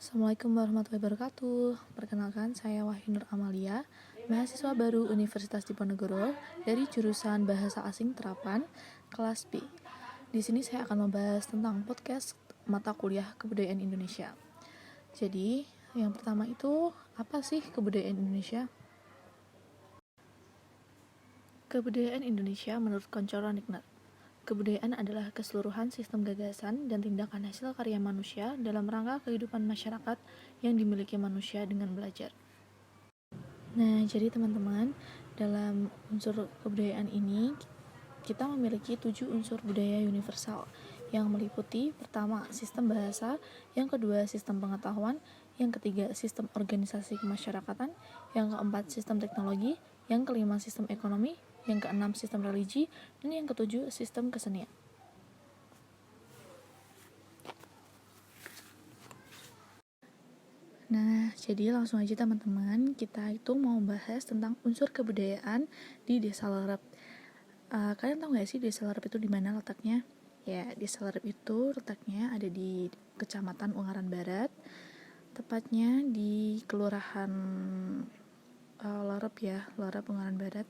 Assalamualaikum warahmatullahi wabarakatuh. Perkenalkan, saya Wahyu Nur Amalia, mahasiswa baru Universitas Diponegoro dari jurusan Bahasa Asing Terapan, kelas B. Di sini saya akan membahas tentang podcast mata kuliah Kebudayaan Indonesia. Jadi, yang pertama itu, apa sih kebudayaan Indonesia? Kebudayaan Indonesia menurut Koncoro Niknat. Kebudayaan adalah keseluruhan sistem gagasan dan tindakan hasil karya manusia dalam rangka kehidupan masyarakat yang dimiliki manusia dengan belajar. Nah, jadi teman-teman, dalam unsur kebudayaan ini, kita memiliki 7 unsur budaya universal yang meliputi pertama, sistem bahasa, yang kedua, sistem pengetahuan, yang ketiga, sistem organisasi kemasyarakatan, yang keempat, sistem teknologi, yang kelima, sistem ekonomi, yang keenam, sistem religi, dan yang ketujuh, sistem kesenian. Nah, jadi langsung aja teman-teman, kita itu mau bahas tentang unsur kebudayaan di Desa Lerep. Kalian tahu nggak sih Desa Lerep itu di mana letaknya? Ya, Desa Lerep itu letaknya ada di Kecamatan Ungaran Barat, tepatnya di Kelurahan Lerep ya, Lerep Ungaran Barat.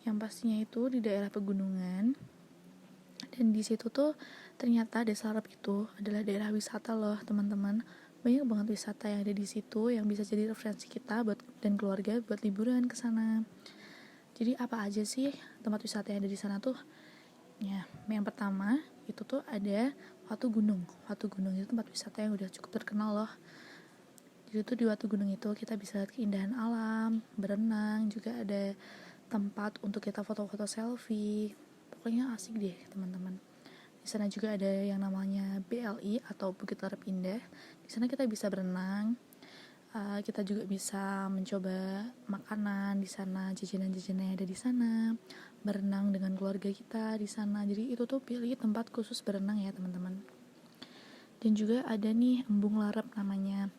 Yang pastinya itu di daerah pegunungan. Dan di situ tuh ternyata Desa Lerep itu adalah daerah wisata loh, teman-teman. Banyak banget wisata yang ada di situ yang bisa jadi referensi kita buat dan keluarga buat liburan ke sana. Jadi apa aja sih tempat wisata yang ada di sana tuh? Ya, yang pertama itu tuh ada Watu Gunung. Watu Gunung itu tempat wisata yang udah cukup terkenal loh. Jadi tuh di Watu Gunung itu kita bisa lihat keindahan alam, berenang, juga ada tempat untuk kita foto-foto selfie. Pokoknya asik deh teman-teman. Di sana juga ada yang namanya BLI atau Bukit Lerep Indah. Di sana kita bisa berenang. Kita juga bisa mencoba makanan di sana, jajanan-jajanan yang ada di sana, berenang dengan keluarga kita di sana. Jadi itu tuh pilih tempat khusus berenang ya teman-teman. Dan juga ada nih Embung Lerep namanya.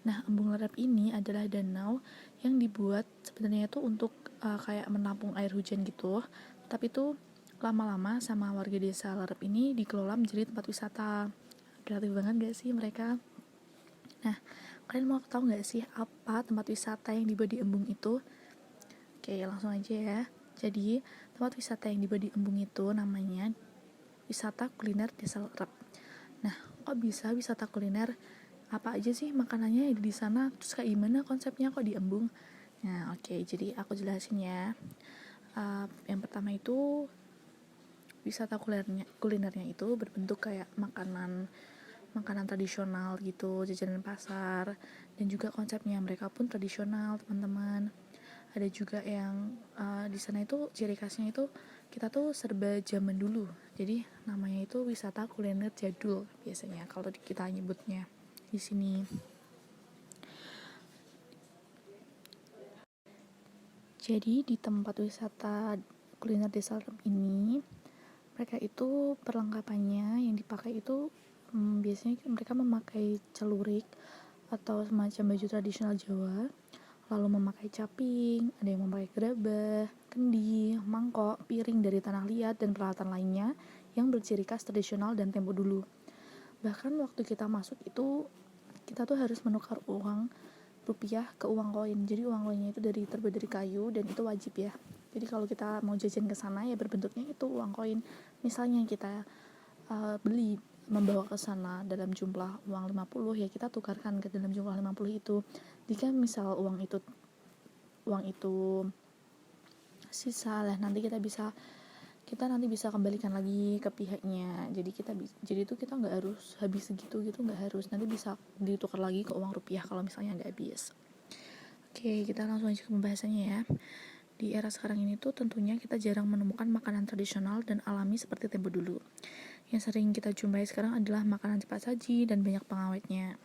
Nah, Embung Lerep ini adalah danau yang dibuat sebenarnya itu untuk kayak menampung air hujan gitu. Tapi itu lama-lama sama warga desa Lerep ini dikelola menjadi tempat wisata. Kreatif banget gak sih mereka? Nah, kalian mau tahu gak sih apa tempat wisata yang dibuat di Embung itu? Oke, langsung aja ya. Jadi, tempat wisata yang dibuat di Embung itu namanya wisata kuliner Desa Lerep. Nah, kok bisa wisata kuliner? Apa aja sih makanannya yang ada di sana? Terus kayak gimana konsepnya kok di Embung? Nah, oke, jadi aku jelasin ya. Yang pertama itu wisata kulinernya itu berbentuk kayak makanan tradisional gitu, jajanan pasar, dan juga konsepnya mereka pun tradisional teman-teman. Ada juga yang di sana itu ciri khasnya itu kita tuh serba zaman dulu, jadi namanya itu wisata kuliner jadul biasanya kalau kita nyebutnya di sini. Jadi di tempat wisata kuliner Desa Lerep ini, mereka itu perlengkapannya yang dipakai itu biasanya mereka memakai celurik atau semacam baju tradisional Jawa, lalu memakai caping, ada yang memakai gerabah, kendi, mangkok, piring dari tanah liat, dan peralatan lainnya yang berciri khas tradisional dan tempo dulu. Bahkan waktu kita masuk itu, kita tuh harus menukar uang rupiah ke uang koin. Jadi uang koinnya itu terbuat dari kayu dan itu wajib ya. Jadi kalau kita mau jajan ke sana ya berbentuknya itu uang koin. Misalnya kita beli membawa ke sana dalam jumlah uang 50 ya kita tukarkan ke dalam jumlah 50 itu. Jika misal uang itu sisa lah nanti kita nanti bisa kembalikan lagi ke pihaknya. Jadi itu kita nggak harus habis segitu gitu, nggak harus, nanti bisa ditukar lagi ke uang rupiah kalau misalnya nggak habis. Oke, kita langsung aja ke pembahasannya ya. Di era sekarang ini tuh tentunya kita jarang menemukan makanan tradisional dan alami seperti tempo dulu. Yang sering kita jumpai sekarang adalah makanan cepat saji dan banyak pengawetnya.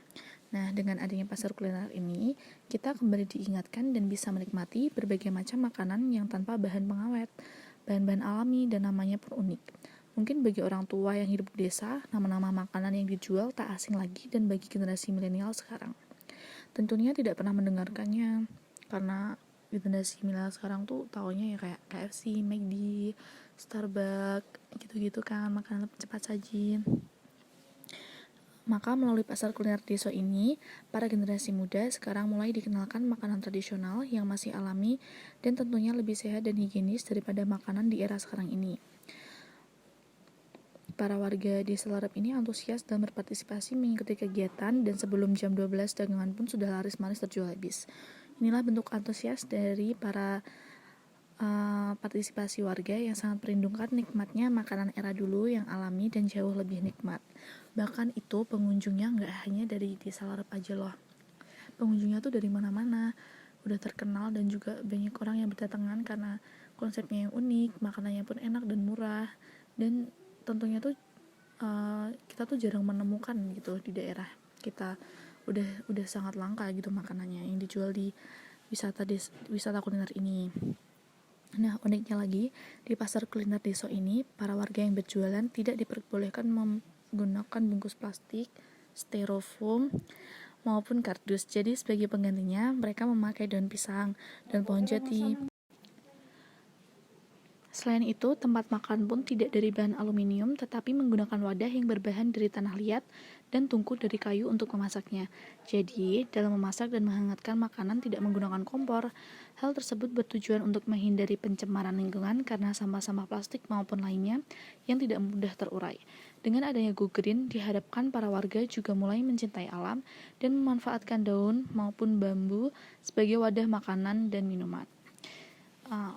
Nah, dengan adanya pasar kuliner ini, kita kembali diingatkan dan bisa menikmati berbagai macam makanan yang tanpa bahan pengawet, bahan-bahan alami, dan namanya pun unik. Mungkin bagi orang tua yang hidup di desa, nama-nama makanan yang dijual tak asing lagi, dan bagi generasi milenial sekarang tentunya tidak pernah mendengarkannya, karena generasi milenial sekarang tuh taunya ya kayak KFC, McD, Starbucks, gitu-gitu kan, makanan cepat saji. Maka melalui pasar kuliner Deso ini, para generasi muda sekarang mulai dikenalkan makanan tradisional yang masih alami dan tentunya lebih sehat dan higienis daripada makanan di era sekarang ini. Para warga Desa Larap ini antusias dan berpartisipasi mengikuti kegiatan, dan sebelum jam 12 dagangan pun sudah laris-manis terjual habis. Inilah bentuk antusias dari para partisipasi warga yang sangat perindungkan nikmatnya makanan era dulu yang alami dan jauh lebih nikmat. Bahkan itu pengunjungnya nggak hanya dari Desa Larap aja loh. Pengunjungnya tuh dari mana-mana, udah terkenal dan juga banyak orang yang berdatangan karena konsepnya yang unik, makanannya pun enak dan murah, dan tentunya tuh kita tuh jarang menemukan gitu di daerah kita. Udah sangat langka gitu makanannya yang dijual di wisata kuliner ini. Nah, uniknya lagi, di pasar kuliner Deso ini, para warga yang berjualan tidak diperbolehkan menggunakan bungkus plastik, styrofoam, maupun kardus. Jadi sebagai penggantinya, mereka memakai daun pisang dan pohon jati. Selain itu, tempat makan pun tidak dari bahan aluminium, tetapi menggunakan wadah yang berbahan dari tanah liat dan tungku dari kayu untuk memasaknya. Jadi, dalam memasak dan menghangatkan makanan tidak menggunakan kompor. Hal tersebut bertujuan untuk menghindari pencemaran lingkungan karena sampah-sampah plastik maupun lainnya yang tidak mudah terurai. Dengan adanya Go Green, diharapkan para warga juga mulai mencintai alam dan memanfaatkan daun maupun bambu sebagai wadah makanan dan minuman.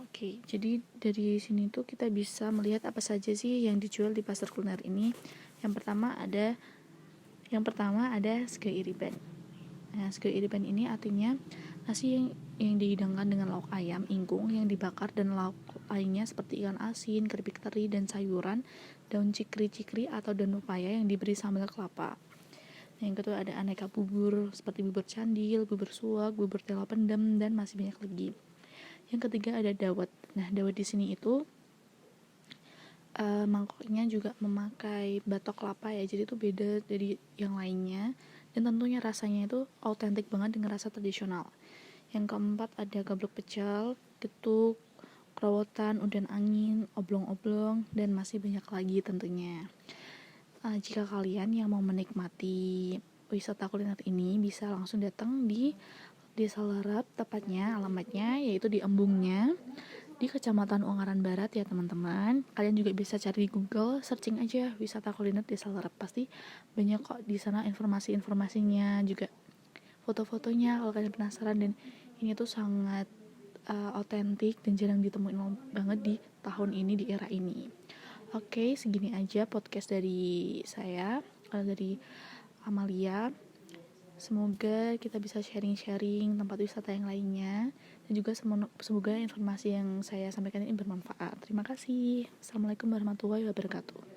Oke. Jadi dari sini tuh kita bisa melihat apa saja sih yang dijual di pasar kuliner ini. Yang pertama ada sego iriban. Nah, sego iriban ini artinya nasi yang dihidangkan dengan lauk ayam ingkung yang dibakar dan lauk lainnya seperti ikan asin, keripik teri, dan sayuran, daun cikri-cikri atau daun pepaya yang diberi sambal kelapa. Yang kedua ada aneka bubur seperti bubur candil, bubur suwak, bubur tela pendem, dan masih banyak lagi. Yang ketiga ada dawet. Nah, dawet di sini itu mangkoknya juga memakai batok kelapa ya, jadi itu beda dari yang lainnya, dan tentunya rasanya itu autentik banget dengan rasa tradisional. Yang keempat ada gablok pecel, getuk, kerowotan, udan angin, oblong-oblong, dan masih banyak lagi tentunya. Jika kalian yang mau menikmati wisata kuliner ini, bisa langsung datang di Desa Larap, tepatnya alamatnya yaitu di Embungnya, di Kecamatan Ungaran Barat ya teman-teman. Kalian juga bisa cari di Google, searching aja wisata kuliner Desa Larap, pasti banyak kok di sana informasi-informasinya, juga foto-fotonya kalau kalian penasaran. Dan ini tuh sangat autentik dan jarang ditemuin banget di tahun ini, di era ini. Oke, segini aja podcast dari saya, dari Amalia. Semoga kita bisa sharing-sharing tempat wisata yang lainnya, dan juga semoga informasi yang saya sampaikan ini bermanfaat. Terima kasih. Assalamualaikum warahmatullahi wabarakatuh.